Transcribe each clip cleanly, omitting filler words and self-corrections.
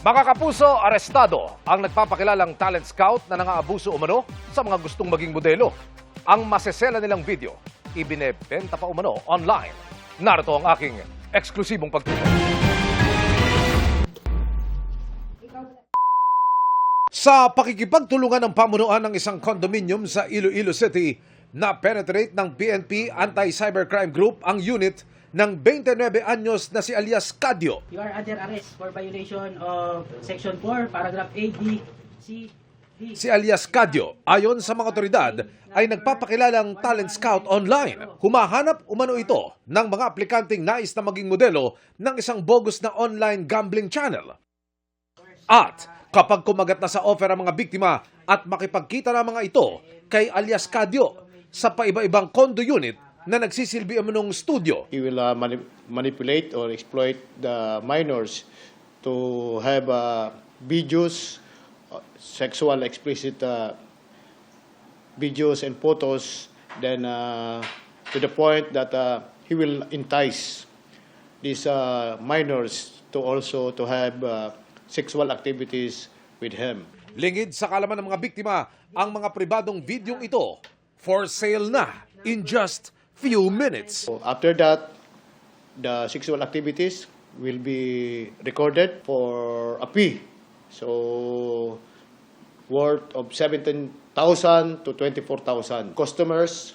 Mga kapuso, arestado ang nagpapakilalang talent scout na nangaabuso umano sa mga gustong maging modelo. Ang masesela nilang video, ibinebenta pa umano online. Narito ang aking eksklusibong pagtutok. Sa pakikipagtulungan ng pamunuan ng isang condominium sa Iloilo City, na-penetrate ng PNP Anti-Cybercrime Group ang unit ng 29 anyos na si alias Cadio. You are under arrest for violation of Section 4, Paragraph A, B, C, D. Si alias Cadio, ayon sa mga otoridad, ay nagpapakilalang talent scout online. Humahanap umano ito ng mga aplikanteng nais na maging modelo ng isang bogus na online gambling channel. At kapag kumagat na sa offer ang mga biktima at makipagkita na mga ito kay alias Cadio sa paiba-ibang condo unit na nagsisilbi umanong studio. He will manipulate or exploit the minors to have videos, sexual explicit videos and photos, then to the point that he will entice these minors to also to have sexual activities with him. Lingid sa kalaman ng mga biktima, ang mga pribadong videong ito for sale na in just few minutes. So after that, the sexual activities will be recorded for a fee. So worth of 17,000 to 24,000. Customers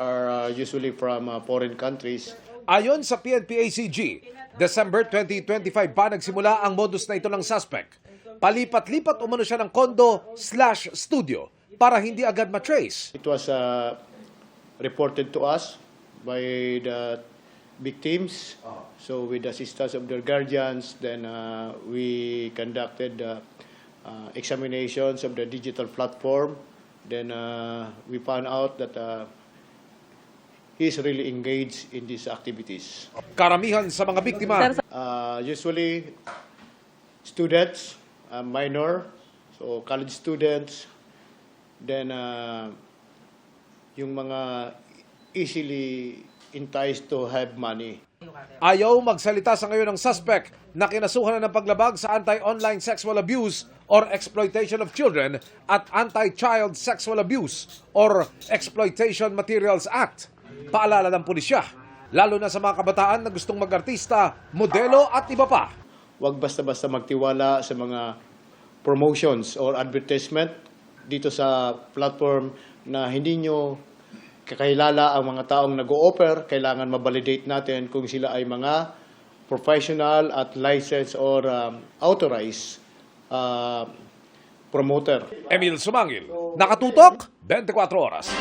are usually from foreign countries. Ayon sa PNP-ACG, December 2025 pa nagsimula ang modus na ito ng suspect. Palipat-lipat umano siya ng condo/studio para hindi agad matrace. It was reported to us by the victims. So with the assistance of their guardians, then we conducted examinations of the digital platform. Then we found out that he is really engaged in these activities. Karamihan sa mga biktima, Usually students, minor, so college students, then yung mga easily enticed to have money. ayaw magsalita sa ngayon ng suspect na kinasuhan na ng paglabag sa Anti-Online Sexual Abuse or Exploitation of Children at Anti-Child Sexual Abuse or Exploitation Materials Act. Paalala ng pulisya, lalo na sa mga kabataan na gustong mag-artista, modelo at iba pa. Huwag basta-basta magtiwala sa mga promotions or advertisement dito sa platform na hindi nyo kakilala ang mga taong nag-o-offer. Kailangan ma-validate natin kung sila ay mga professional at licensed or authorized promoter. Emil Sumangil, nakatutok, 24 oras.